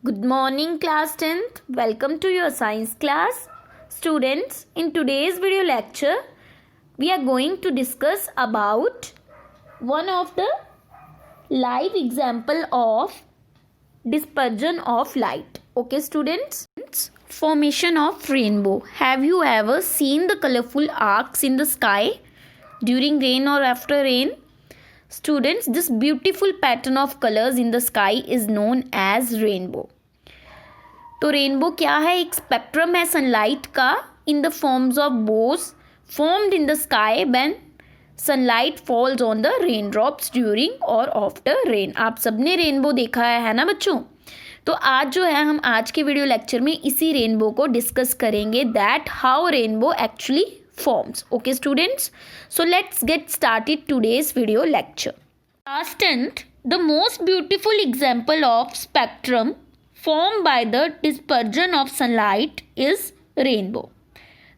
Good morning, class 10th. Welcome to your science class. Students, in today's video lecture, we are going to discuss about one of the live example of dispersion of light. Okay, students? Formation of rainbow. Have you ever seen the colorful arcs in the sky during rain or after rain? Students, this beautiful pattern of colors in the sky is known as rainbow. तो rainbow क्या है? एक spectrum है sunlight का in the forms of Bose formed in the sky when sunlight falls on the rain drops during और after rain. आप सबने rainbow देखा है ना बच्चों? तो आज जो है हम आज के वीडियो लेक्चर में इसी रेनबो को डिस्कस करेंगे that how rainbow actually forms. Okay students, so let's get started today's video lecture. Class 10th, the most beautiful example of spectrum formed by the dispersion of sunlight is rainbow.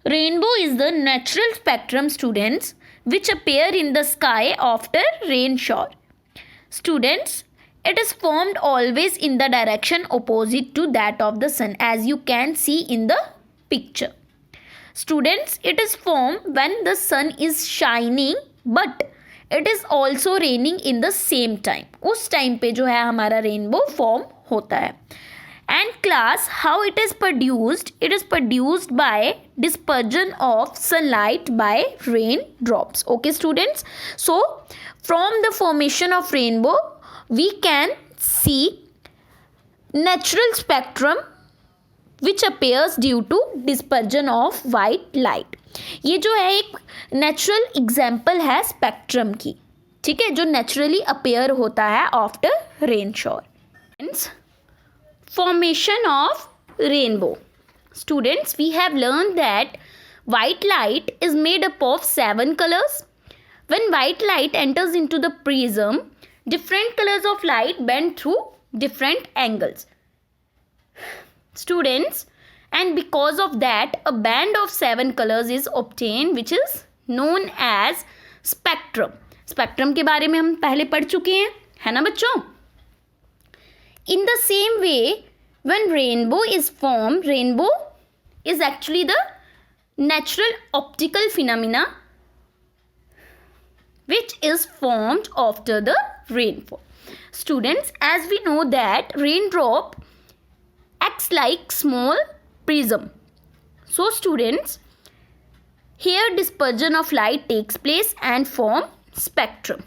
Rainbow is the natural spectrum, students, which appear in the sky after rain shower. Students, it is formed always in the direction opposite to that of the sun, as you can see in the picture. Students, it is formed when the sun is shining but it is also raining in the same time. उस time पे जो है हमारा rainbow form होता है. And class, how it is produced? It is produced by dispersion of sunlight by rain drops. Okay students, so from the formation of rainbow we can see natural spectrum which appears due to dispersion of white light. ये जो है एक natural example है spectrum की, ठीक है, जो naturally appear होता है after rain shower. Formation of rainbow. Students, we have learn that white light is made up of 7 colors. When white light enters into the prism, different colors of light bend through different angles. Students, and because of that a band of 7 colors is obtained which is known as spectrum. Spectrum के बारे में हम पहले पढ़ चुके हैं, है ना बच्चों? In the same way, when rainbow is formed, rainbow is actually the natural optical phenomena which is formed after the rainfall. Students, as we know that raindrop acts like small prism. So students, here dispersion of light takes place and form spectrum.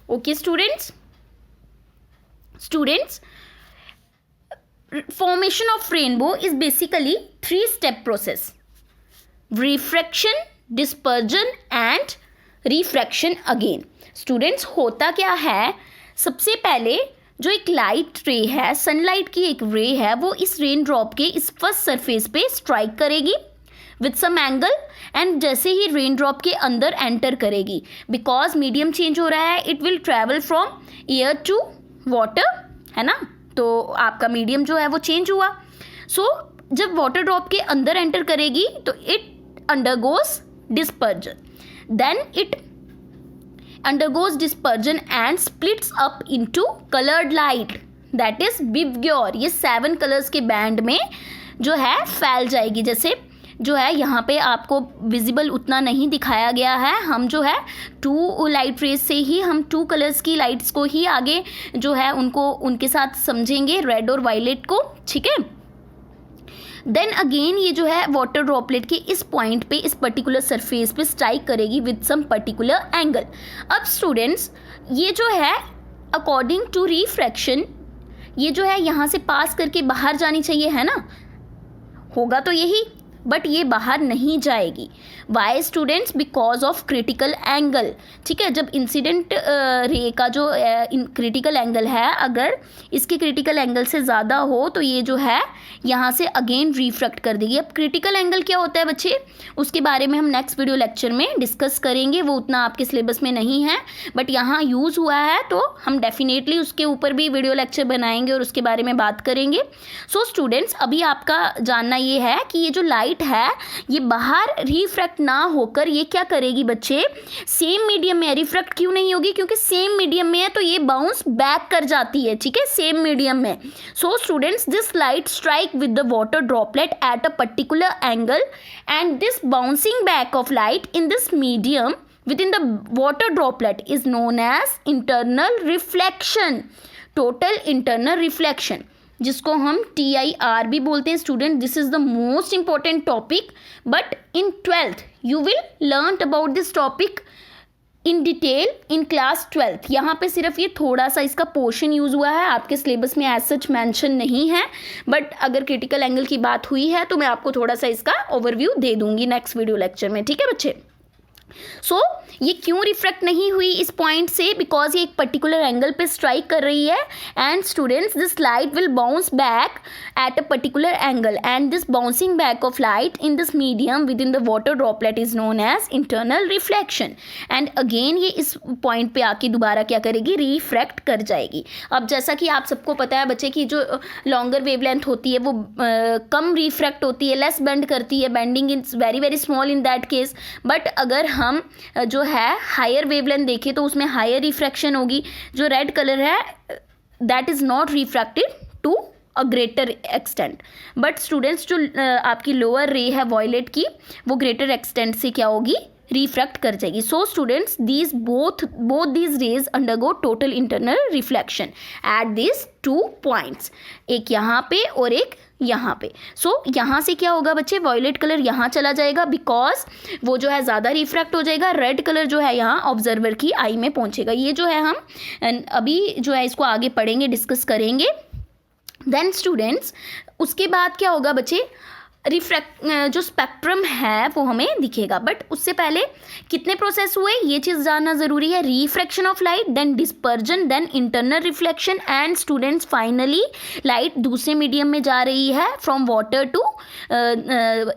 Okay students? Students, formation of rainbow is basically 3-step process: refraction, dispersion and refraction again. Students, होता क्या है? सबसे पहले जो एक light रे है, sunlight की एक रे है, वो इस रेन ड्रॉप के इस फर्स्ट सरफेस पे स्ट्राइक करेगी विथ सम एंगल एंड जैसे ही रेन ड्रॉप के अंदर एंटर करेगी, बिकॉज मीडियम चेंज हो रहा है, it will travel from air to water, है ना? तो आपका मीडियम जो है वो चेंज हुआ. सो जब वाटर ड्रॉप के अंदर एंटर करेगी तो it undergoes dispersion, then it undergoes dispersion and splits up into colored light, that is VIBGYOR. ये 7 कलर्स के बैंड में जो है फैल जाएगी. जैसे जो है यहाँ पे आपको विजिबल उतना नहीं दिखाया गया है, हम जो है 2 लाइट रेज से ही हम 2 कलर्स की लाइट्स को ही आगे जो है उनको उनके साथ समझेंगे, रेड और वायलेट को, ठीक है. देन अगेन ये जो है वाटर ड्रॉपलेट के इस पॉइंट पे इस पर्टिकुलर सरफेस पे स्ट्राइक करेगी विद सम पर्टिकुलर एंगल. अब स्टूडेंट्स, ये जो है अकॉर्डिंग टू रिफ्रैक्शन ये जो है यहाँ से पास करके बाहर जानी चाहिए, है ना? होगा तो यही, बट ये बाहर नहीं जाएगी. Why students? Because of critical angle, ठीक है. जब इंसिडेंट रे का जो क्रिटिकल एंगल है, अगर इसके क्रिटिकल एंगल से ज़्यादा हो तो ये जो है यहाँ से अगेन रिफ्रैक्ट कर देगी. अब क्रिटिकल एंगल क्या होता है बच्चे, उसके बारे में हम नेक्स्ट वीडियो लेक्चर में डिस्कस करेंगे, वो उतना आपके सिलेबस में नहीं है, बट यहाँ यूज़ हुआ है तो हम डेफिनेटली उसके ऊपर भी वीडियो लेक्चर बनाएंगे और उसके बारे में बात करेंगे. सो स्टूडेंट्स, अभी आपका जानना ये है कि ये जो लाइट लाइट है ये बाहर रिफ्रैक्ट ना होकर ये क्या करेगी बच्चे, सेम मीडियम में रिफ्रैक्ट क्यों नहीं होगी, क्योंकि सेम मीडियम में है तो ये बाउंस बैक कर जाती है, ठीक है, सेम मीडियम में. So students, this light strike with the water droplet eight a particular angle and this bouncing back of light in this medium within the water droplet is known as internal reflection, total internal reflection, जिसको हम TIR भी बोलते हैं. Student, this is the most important topic, but in 12th you will learn about this topic in detail in class 12th. यहाँ पे सिर्फ ये थोड़ा सा इसका पोर्शन यूज़ हुआ है, आपके सिलेबस में एज सच मैंशन नहीं है, बट अगर क्रिटिकल एंगल की बात हुई है तो मैं आपको थोड़ा सा इसका ओवरव्यू दे दूंगी नेक्स्ट वीडियो लेक्चर में, ठीक है बच्चे. सो ये क्यों रिफ्रैक्ट नहीं हुई इस पॉइंट से, बिकॉज ये एक पर्टिकुलर एंगल पे स्ट्राइक कर रही है. And students, this light will bounce back at a particular angle and this bouncing back of light in this medium with in the water droplet is known as internal reflection. And again ये इस point पे आके दोबारा क्या करेगी, refract कर जाएगी. अब जैसा कि आप सबको पता है बच्चे की जो लॉन्गर वेवलेंथ होती है वो कम रिफ्रैक्ट होती है, लेस बेंड करती है, bending is very very small in that case. But अगर हम जो है हायर वेवलेंथ देखें तो उसमें हायर रिफ्रैक्शन होगी. जो रेड कलर है that is not refracted to a greater extent. But students, जो आपकी लोअर रे है वॉयलेट की, वो ग्रेटर एक्सटेंट से क्या होगी, रिफ्रैक्ट कर जाएगी. So students, these both these raise undergo total internal reflection at this 2 points, एक यहाँ पे और एक यहाँ पे. सो यहाँ से क्या होगा बच्चे, वॉयलेट कलर यहाँ चला जाएगा बिकॉज वो जो है ज़्यादा रिफ्रैक्ट हो जाएगा. रेड कलर जो है यहाँ ऑब्जर्वर की आई में पहुँचेगा. ये जो है हम अभी जो है इसको आगे पढ़ेंगे, डिस्कस करेंगे. देन स्टूडेंट्स, उसके बाद क्या होगा बच्चे, रिफ्रैक्ट जो स्पेक्ट्रम है वो हमें दिखेगा. बट उससे पहले कितने प्रोसेस हुए ये चीज़ जानना ज़रूरी है. Refraction of light, then dispersion, then internal reflection and students finally light दूसरे मीडियम में जा रही है, फ्रॉम वाटर टू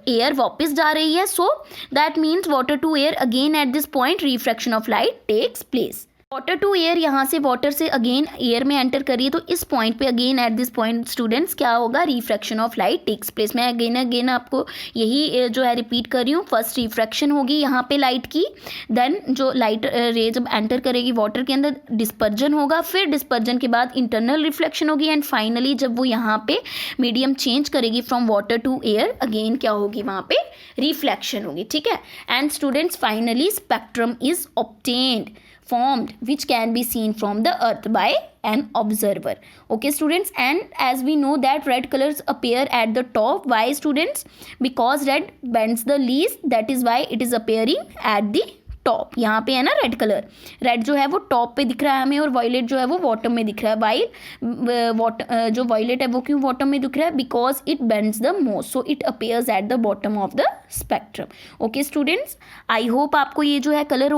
एयर वापस जा रही है. So that means water to air again at this point refraction of light takes place. Water to air, यहाँ से वाटर से अगेन एयर में एंटर करिए तो इस पॉइंट पे again at this point students क्या होगा, refraction of light takes place. मैं अगेन आपको यही जो है रिपीट कर रही हूँ. फर्स्ट रिफ्रैक्शन होगी यहाँ पे लाइट की, देन जो लाइट रे जब एंटर करेगी वाटर के अंदर डिस्पर्जन होगा, फिर डिस्पर्जन के बाद इंटरनल रिफ्लेक्शन होगी एंड फाइनली जब वो यहाँ पे मीडियम चेंज करेगी from water to air, again क्या होगी वहाँ पे, रिफ्लेक्शन होगी, ठीक है. And students finally spectrum is obtained formed which can be seen from the earth by an observer. Okay students, and as we know that red colors appear at the top. Why students? Because red bends the least, that is why it is appearing at the top. यहाँ पे है ना red colour, red जो है वो top पे दिख रहा है हमें और वॉयलेट जो है वो बॉटम में दिख रहा है. वाइल जो वॉयलेट है वो क्यों बॉटम में दिख रहा है, because it bends the most, so it appears at the bottom of the spectrum. Okay students, I hope आपको ये जो है कलर,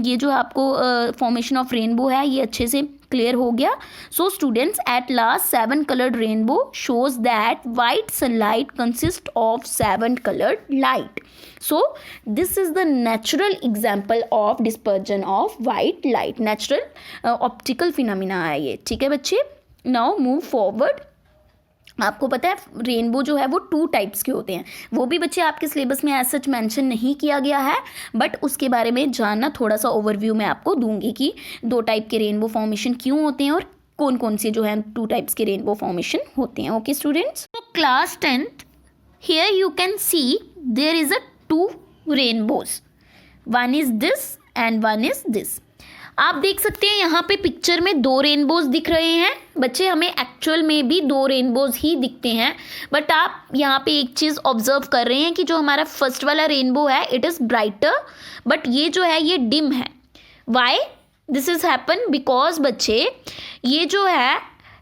ये जो आपको फॉर्मेशन ऑफ रेनबो है ये अच्छे से क्लियर हो गया. So students, at last 7 colored rainbow shows that white sunlight consists of 7 colored light. So this is the natural example of dispersion of white light. Natural optical phenomena है ये, ठीक है बच्चे. Now move forward. आपको पता है rainbow जो है वो 2 टाइप्स के होते हैं, वो भी बच्चे आपके सिलेबस में एज सच मेंशन नहीं किया गया है, बट उसके बारे में जानना थोड़ा सा ओवरव्यू मैं आपको दूंगी कि 2 टाइप के रेनबो फॉर्मेशन क्यों होते हैं और कौन कौन से जो है 2 टाइप्स के रेनबो फॉर्मेशन होते हैं. ओके स्टूडेंट्स, तो class 10th, here you can see there is a 2 rainbows, one is this and one is this. आप देख सकते हैं यहाँ पे पिक्चर में 2 रेनबोज दिख रहे हैं बच्चे, हमें एक्चुअल में भी 2 रेनबोज ही दिखते हैं. बट आप यहाँ पे एक चीज़ ऑब्जर्व कर रहे हैं कि जो हमारा फर्स्ट वाला रेनबो है इट इज़ ब्राइटर, बट ये जो है ये डिम है. Why this is happen, because बच्चे ये जो है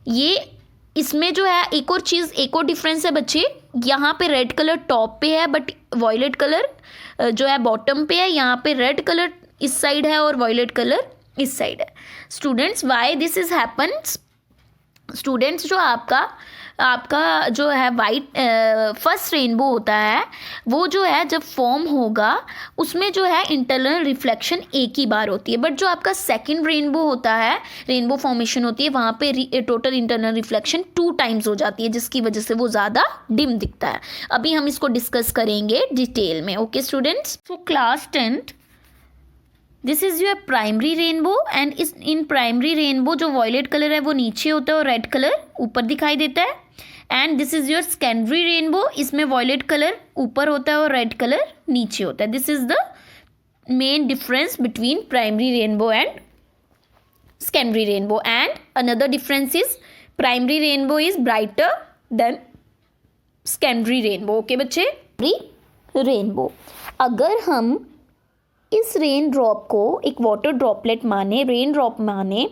ये इसमें जो है एक और चीज़, एक और डिफरेंस है बच्चे. यहाँ पे रेड कलर टॉप पे है बट वॉयलेट कलर जो है बॉटम पे है. यहाँ पे रेड कलर इस साइड है और वॉयलेट कलर इस साइड है. Students, why this is happens, students जो आपका आपका जो है वाइट फर्स्ट रेनबो होता है वो जो है जब फॉर्म होगा उसमें जो है इंटरनल रिफ्लेक्शन एक ही बार होती है, बट जो आपका सेकंड रेनबो होता है, रेनबो फॉर्मेशन होती है, वहाँ पे टोटल इंटरनल रिफ्लेक्शन 2 टाइम्स हो जाती है, जिसकी वजह से वो ज़्यादा डिम दिखता है। अभी हम इसको डिस्कस करेंगे डिटेल में। Okay students, for class 10th this is your primary rainbow and इस इन प्राइमरी रेनबो जो वॉयलेट कलर है वो नीचे होता है और रेड कलर ऊपर दिखाई देता है। And this is your secondary rainbow, इसमें वॉयलेट कलर ऊपर होता है और रेड कलर नीचे होता है। This is the main difference between primary rainbow and secondary rainbow. And another difference is primary rainbow is brighter then secondary rainbow. Okay बच्चे, rainbow अगर हम इस रेन ड्रॉप को एक वाटर ड्रॉपलेट माने, रेन ड्रॉप माने,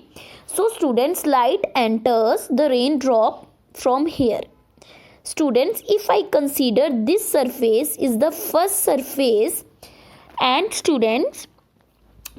so students light enters the rain drop from here. Students, if I consider this surface is the first surface and students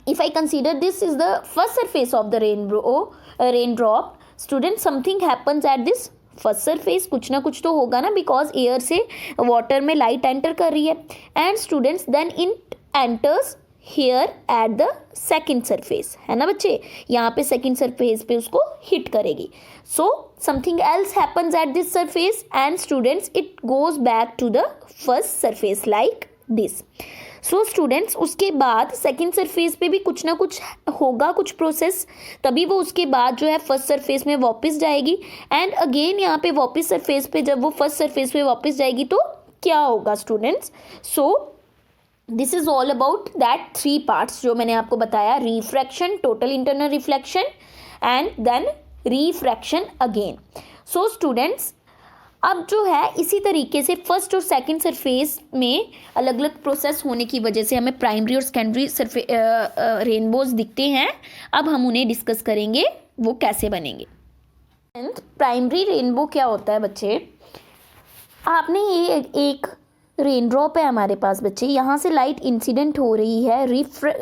if I consider this is the first surface of the raindrop, students something happens at this first surface, कुछ ना कुछ तो होगा ना, because air से water में light enter कर रही है। And students then it enters here at the second surface, है ना बच्चे, यहाँ पे सेकेंड सरफेस पे उसको हिट करेगी। So something else happens at this surface and students it goes back to the first surface like this. So students उसके बाद सेकेंड सरफेस पे भी कुछ ना कुछ होगा, कुछ प्रोसेस, तभी वो उसके बाद जो है फर्स्ट सरफेस में वापस जाएगी। एंड अगेन यहाँ पे वापस सरफेस पे जब वो फर्स्ट सरफेस पे वापस जाएगी तो क्या होगा students? So this is all about that 3 parts जो मैंने आपको बताया, refraction, total internal reflection and then refraction again. So students अब जो है इसी तरीके से फर्स्ट और सेकंड सरफेस में अलग अलग प्रोसेस होने की वजह से हमें प्राइमरी और सेकेंडरी रेनबोज दिखते हैं। अब हम उन्हें डिस्कस करेंगे वो कैसे बनेंगे। प्राइमरी रेनबो क्या होता है बच्चे? आपने ये एक रेन ड्रॉप है हमारे पास बच्चे, यहाँ से लाइट इंसिडेंट हो रही है,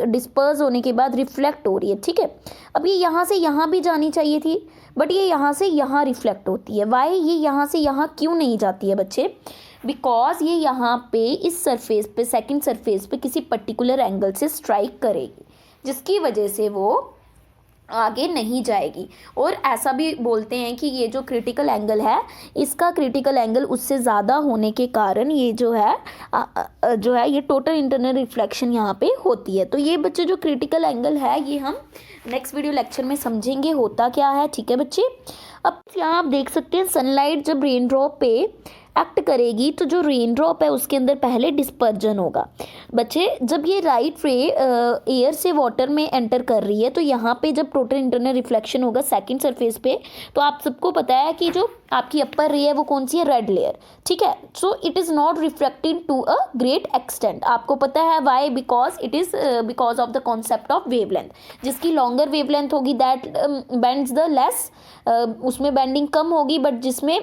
डिस्पर्स होने के बाद रिफ्लेक्ट हो रही है, ठीक है। अब ये यहाँ से यहाँ भी जानी चाहिए थी, बट ये यहाँ से यहाँ रिफ्लेक्ट होती है। वाई ये यहाँ से यहाँ क्यों नहीं जाती है बच्चे? बिकॉज ये यहाँ पे इस सरफेस पे, सेकंड सरफेस पे किसी पर्टिकुलर एंगल से स्ट्राइक करेगी, जिसकी वजह से वो आगे नहीं जाएगी। और ऐसा भी बोलते हैं कि ये जो क्रिटिकल एंगल है, इसका क्रिटिकल एंगल उससे ज़्यादा होने के कारण ये जो है ये टोटल इंटरनल रिफ्लेक्शन यहाँ पे होती है। तो ये बच्चे जो क्रिटिकल एंगल है ये हम नेक्स्ट वीडियो लेक्चर में समझेंगे होता क्या है, ठीक है बच्चे। अब यहाँ आप देख सकते हैं सनलाइट जब रेन ड्रॉप पे एक्ट करेगी तो जो रेन ड्रॉप है उसके अंदर पहले डिस्पर्जन होगा बच्चे। जब ये लाइट रे एयर से वाटर में एंटर कर रही है तो यहाँ पे जब टोटल इंटरनल रिफ्लेक्शन होगा सेकंड सरफेस पे, तो आप सबको पता है कि जो आपकी अपर रे है वो कौन सी है? रेड लेयर, ठीक है। So it is not reflected to a great extent. आपको पता है why? Because it is because of the concept of wavelength. जिसकी लॉन्गर वेवलेंथ होगी दैट बेंड्स द लेस, उसमें बेंडिंग कम होगी, बट जिसमें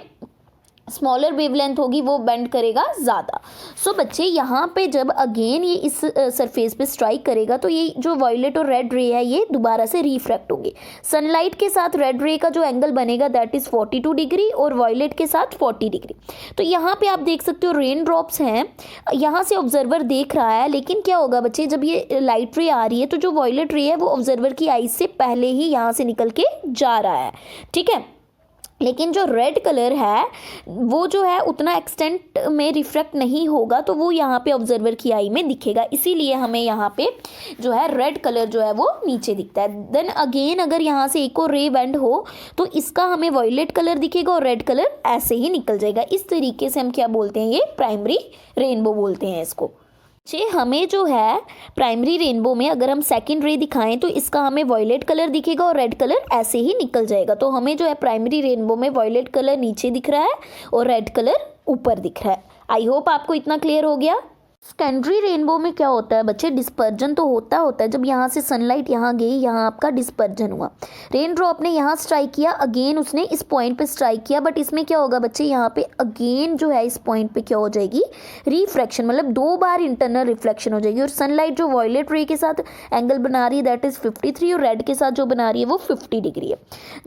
स्मॉलर वेवलेंथ होगी वो बेंड करेगा ज़्यादा। सो बच्चे यहाँ पे जब अगेन ये इस सरफेस पे स्ट्राइक करेगा तो ये जो वॉयलेट और रेड रे है ये दोबारा से रिफ्रैक्ट होंगे। सनलाइट के साथ रेड रे का जो एंगल बनेगा दैट इज़ 42 डिग्री और वॉयलेट के साथ 40 डिग्री। तो यहाँ पे आप देख सकते हो रेन ड्रॉप्स हैं, यहाँ से ऑब्जर्वर देख रहा है, लेकिन क्या होगा बच्चे जब ये लाइट रे आ रही है तो जो वॉयलेट रे है वो ऑब्जर्वर की आईज से पहले ही यहाँ से निकल के जा रहा है, ठीक है। लेकिन जो रेड कलर है वो जो है उतना एक्सटेंट में रिफ्रैक्ट नहीं होगा, तो वो यहाँ पे ऑब्जर्वर की आई में दिखेगा, इसीलिए हमें यहाँ पे जो है रेड कलर जो है वो नीचे दिखता है। देन अगेन अगर यहाँ से एक और रे बेंड हो तो इसका हमें वॉयलेट कलर दिखेगा और रेड कलर ऐसे ही निकल जाएगा। इस तरीके से हम क्या बोलते हैं? ये प्राइमरी रेनबो बोलते हैं इसको। हमें जो है प्राइमरी रेनबो में अगर हम सेकंड रे दिखाएं तो इसका हमें वॉयलेट कलर दिखेगा और रेड कलर ऐसे ही निकल जाएगा। तो हमें जो है प्राइमरी रेनबो में वॉयलेट कलर नीचे दिख रहा है और रेड कलर ऊपर दिख रहा है। आई होप आपको इतना क्लियर हो गया। सेकेंडरी रेनबो में क्या होता है बच्चे, डिस्पर्जन तो होता है जब यहाँ से सनलाइट यहाँ गई, यहाँ आपका डिस्पर्जन हुआ, रेन ड्रॉप ने यहाँ स्ट्राइक किया, अगेन उसने इस पॉइंट पे स्ट्राइक किया, बट इसमें क्या होगा बच्चे, यहाँ पे अगेन जो है इस पॉइंट पे क्या हो जाएगी, रिफ्रैक्शन, मतलब 2 बार इंटरनल रिफ्लेक्शन हो जाएगी। और सनलाइट जो वॉयलेट रे के साथ एंगल बना रही है दैट इज़ 53 और रेड के साथ जो बना रही है वो 50 डिग्री है।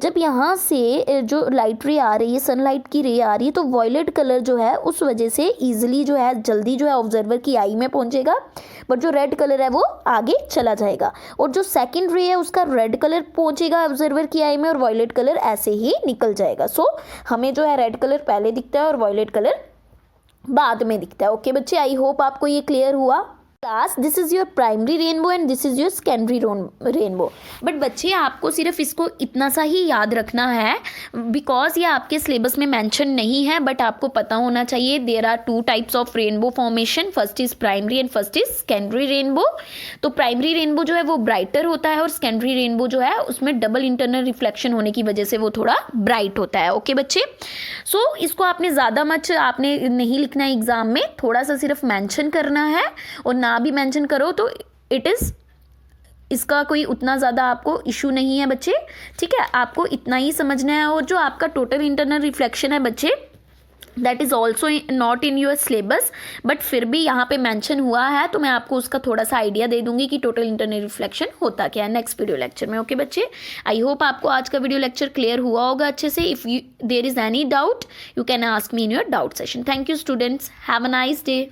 जब यहाँ से जो लाइट रे आ रही है, सनलाइट की रे आ रही है, तो वॉयलेट कलर जो है उस वजह से ईजिली जो है जल्दी जो है ऑब्जर्वर की आई में पहुंचेगा, बट जो रेड कलर है वो आगे चला जाएगा। और जो सेकंड रे है उसका रेड कलर पहुंचेगा ऑब्जर्वर की आई में और वॉयलेट कलर ऐसे ही निकल जाएगा। सो हमें जो है रेड कलर पहले दिखता है और वॉयलेट कलर बाद में दिखता है। ओके बच्चे, आई होप आपको ये क्लियर हुआ। Class, this is your primary rainbow and this is your secondary rainbow. But बच्चे आपको सिर्फ इसको इतना सा ही याद रखना है, बिकॉज ये आपके सिलेबस में मेंशन नहीं है, बट आपको पता होना चाहिए there are 2 types of rainbow formation, first is primary and first is secondary rainbow. तो प्राइमरी रेनबो जो है वो ब्राइटर होता है और सेकेंडरी रेनबो जो है उसमें डबल इंटरनल रिफ्लेक्शन होने की वजह से वो थोड़ा ब्राइट होता है। ओके बच्चे, सो इसको आपने ज़्यादा मच आपने नहीं लिखना है एग्जाम में, थोड़ा सा सिर्फ मेंशन करना है, और ना भी मेंशन करो तो इट इज़, इसका कोई उतना ज़्यादा आपको इशू नहीं है बच्चे, ठीक है, आपको इतना ही समझना है। और जो आपका टोटल इंटरनल रिफ्लेक्शन है बच्चे that is also not in your syllabus, but फिर भी यहाँ पे मेंशन हुआ है तो मैं आपको उसका थोड़ा सा आइडिया दे दूंगी कि टोटल इंटरनल रिफ्लेक्शन होता क्या है नेक्स्ट वीडियो लेक्चर में। ओके बच्चे, आई होप आपको आज का वीडियो लेक्चर क्लियर हुआ होगा अच्छे से। If there is any doubt you can ask me in your doubt session. Thank you students, have a nice day.